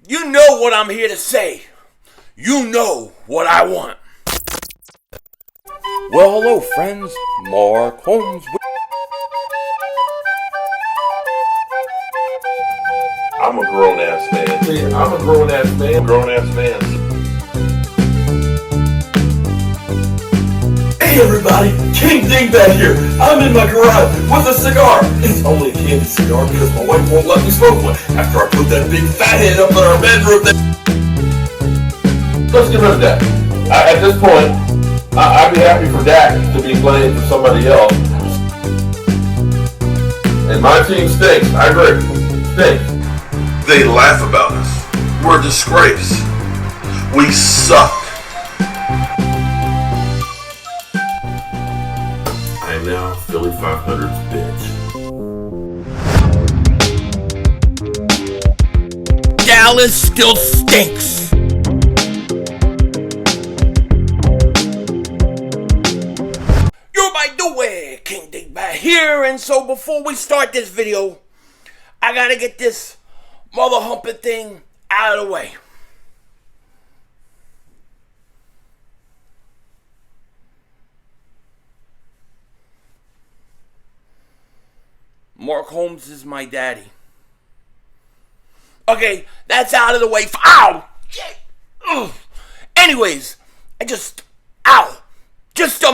You know what I'm here to say. You know what I want. Well, hello, friends. Mark Holmes. I'm a grown-ass man. See, I'm a grown-ass man. Grown-ass man. Hey everybody, King Dingbat here. I'm in my garage with a cigar. It's only a candy cigar because my wife won't let me smoke one after I put that big fat head up in our bedroom. Let's get rid of that. At this point, I'd be happy for Dak to be playing for somebody else. And my team stinks. I agree. Stinks. They laugh about us. We're a disgrace. We suck. I am now Philly 500's bitch. Dallas still stinks. You're by the way, King Dingbat here, and so before we start this video, I gotta get this mother humping thing out of the way. Mark Holmes is my daddy. Okay, that's out of the way. Ow! Shit! Ugh. Anyways, just on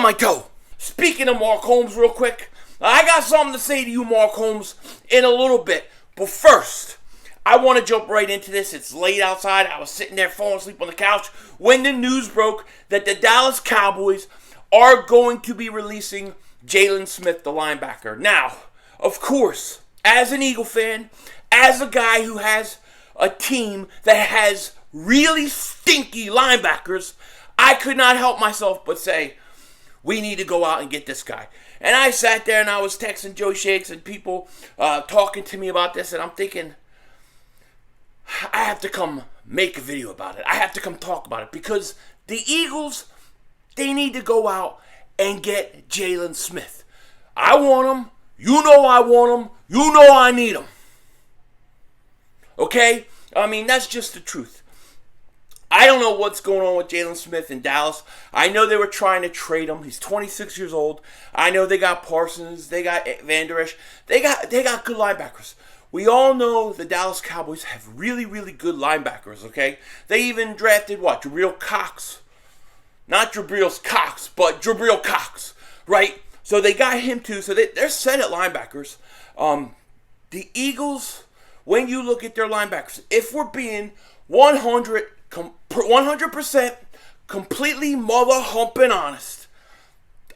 my toe. Speaking of Mark Holmes real quick, I got something to say to you, Mark Holmes, in a little bit. But first, I want to jump right into this. It's late outside. I was sitting there falling asleep on the couch when the news broke that the Dallas Cowboys are going to be releasing Jalen Smith, the linebacker. Now, of course, as an Eagle fan, as a guy who has a team that has really stinky linebackers, I could not help myself but say, we need to go out and get this guy. And I sat there and I was texting Joe Shakes and people talking to me about this, and I'm thinking, I have to come make a video about it. I have to come talk about it because the Eagles, they need to go out and get Jalen Smith. I want him. You know I want him. You know I need him. Okay? I mean, that's just the truth. I don't know what's going on with Jalen Smith in Dallas. I know they were trying to trade him. He's 26 years old. I know they got Parsons. They got Van Der Esch. They got good linebackers. We all know the Dallas Cowboys have really, really good linebackers, okay? They even drafted, Jabril Cox. Not Jabril Cox, but Jabril Cox, right? So they got him too. So they're set at linebackers. The Eagles, when you look at their linebackers, if we're being 100% completely mother-humping honest,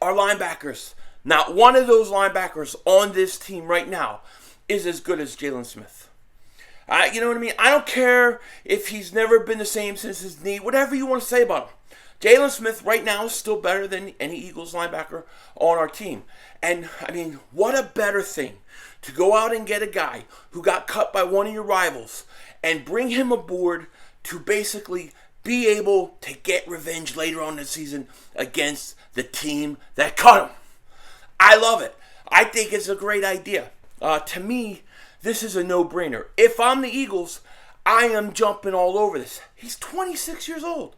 our linebackers, not one of those linebackers on this team right now is as good as Jalen Smith. You know what I mean? I don't care if he's never been the same since his knee, whatever you want to say about him. Jalen Smith right now is still better than any Eagles linebacker on our team. And, I mean, what a better thing to go out and get a guy who got cut by one of your rivals and bring him aboard to basically be able to get revenge later on in the season against the team that cut him. I love it. I think it's a great idea. To me, this is a no-brainer. If I'm the Eagles, I am jumping all over this. He's 26 years old.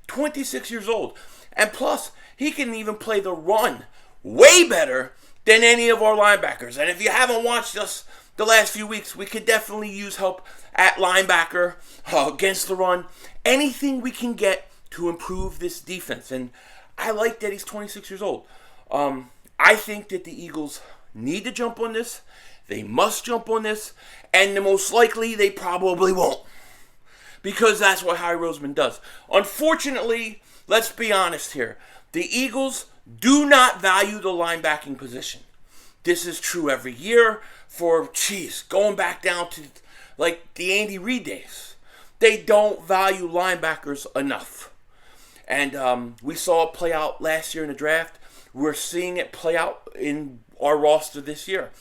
26 years old. And plus, he can even play the run way better than any of our linebackers. And if you haven't watched us the last few weeks, we could definitely use help at linebacker, against the run. Anything we can get to improve this defense. And I like that he's 26 years old. I think that the Eagles need to jump on this. They must jump on this. And the most likely, they probably won't. Because that's what Howie Roseman does. Unfortunately, let's be honest here. The Eagles do not value the linebacking position. This is true every year for, going back down to like the Andy Reid days. They don't value linebackers enough. And we saw it play out last year in the draft. We're seeing it play out in our roster this year.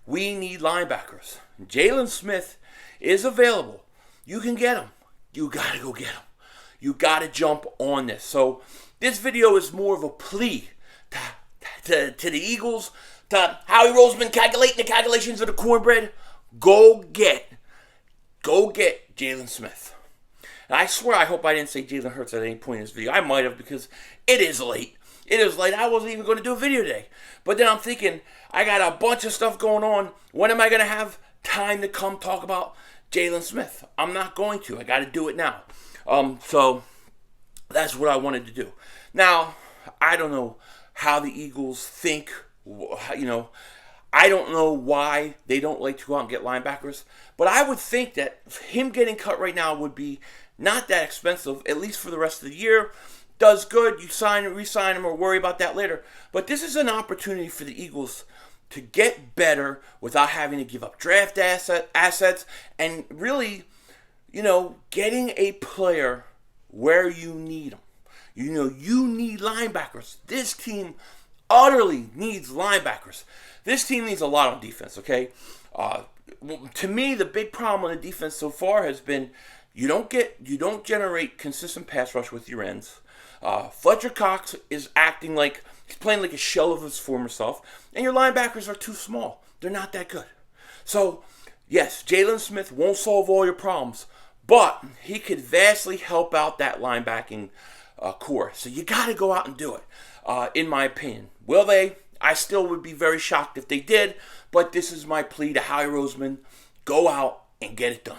We need linebackers. Jalen Smith is available. You can get him. You got to go get him. You got to jump on this. So this video is more of a plea to the Eagles, to Howie Roseman calculating the calculations of the cornbread. Go get Jalen Smith. And I swear I hope I didn't say Jalen Hurts at any point in this video. I might have, because it is late. It is late. I wasn't even going to do a video today. But then I'm thinking, I got a bunch of stuff going on. When am I going to have time to come talk about Jaylon Smith? I'm not going to. I got to do it now. So that's what I wanted to do. Now, I don't know how the Eagles think, I don't know why they don't like to go out and get linebackers, but I would think that him getting cut right now would be not that expensive, at least for the rest of the year. Does good, you sign and re-sign him or worry about that later. But this is an opportunity for the Eagles to get better without having to give up draft assets and really, getting a player where you need them. You need linebackers. This team utterly needs linebackers. This team needs a lot on defense, okay? To me, the big problem on the defense so far has been you don't generate consistent pass rush with your ends. Fletcher Cox is acting like he's playing like a shell of his former self, and your linebackers are too small. They're not that good. So, yes, Jaylon Smith won't solve all your problems, but he could vastly help out that linebacking core. So you got to go out and do it, in my opinion. Will they? I still would be very shocked if they did, but this is my plea to Howie Roseman. Go out and get it done.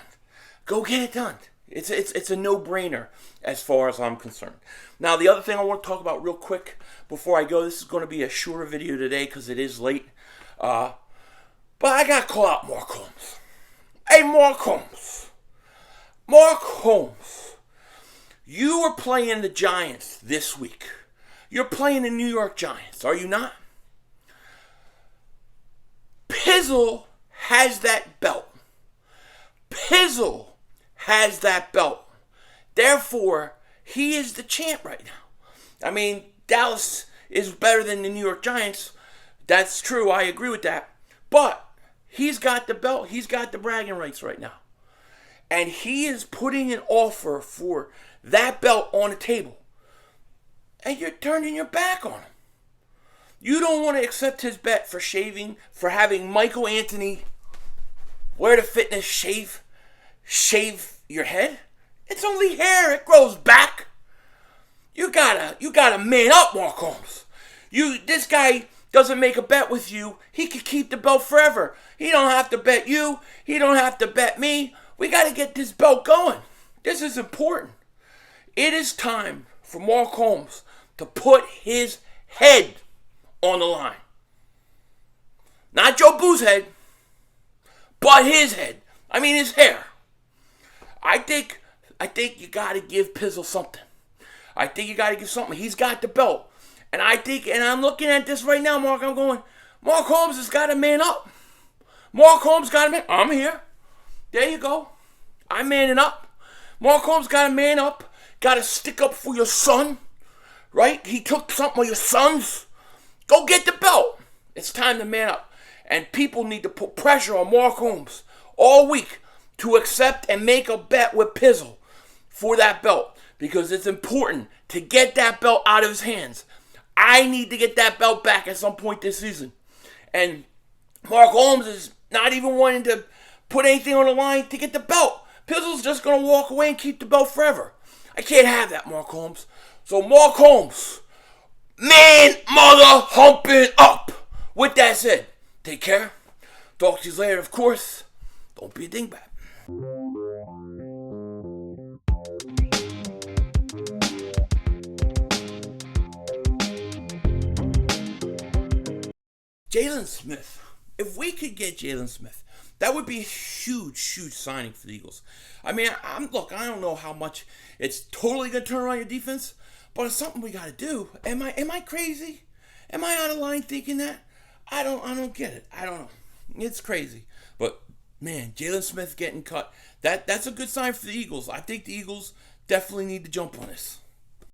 Go get it done. It's a no-brainer as far as I'm concerned. Now, the other thing I want to talk about real quick before I go, this is going to be a shorter video today because it is late. But I got to call out Mark Holmes. Hey, Mark Holmes. Mark Holmes. You are playing the Giants this week. You're playing the New York Giants, are you not? Pizzle has that belt. Pizzle has that belt. Therefore, he is the champ right now. I mean, Dallas is better than the New York Giants. That's true. I agree with that. But he's got the belt. He's got the bragging rights right now. And he is putting an offer for that belt on the table. And you're turning your back on him. You don't want to accept his bet for having Michael Anthony wear the fitness shave your head. It's only hair. It grows back. You gotta man up, Mark Holmes. This guy doesn't make a bet with you. He could keep the belt forever. He don't have to bet you. He don't have to bet me. We got to get this belt going. This is important. It is time for Mark Holmes to put his head on the line. Not Joe Boo's head, but his head. I mean his hair. I think you got to give Pizzle something. I think you got to give something. He's got the belt. And I'm looking at this right now, Mark. I'm going, Mark Holmes has got to man up. Mark Holmes got to man. I'm here. There you go. I'm manning up. Mark Holmes got to man up. Got to stick up for your son. Right? He took something of your son's. Go get the belt. It's time to man up. And people need to put pressure on Mark Holmes all week to accept and make a bet with Pizzle for that belt. Because it's important to get that belt out of his hands. I need to get that belt back at some point this season. And Mark Holmes is not even wanting to put anything on the line to get the belt. Pizzle's just going to walk away and keep the belt forever. I can't have that, Mark Holmes. So Mark Holmes, man, mother, humping up. With that said, take care. Talk to you later, of course. Don't be a dingbat. Jaylon Smith. If we could get Jaylon Smith, that would be a huge, huge signing for the Eagles. I mean, I don't know how much it's totally going to turn around your defense, but it's something we got to do. Am I crazy? Am I out of line thinking that? I don't get it. I don't know. It's crazy. But, man, Jaylon Smith getting cut, that's a good sign for the Eagles. I think the Eagles definitely need to jump on this.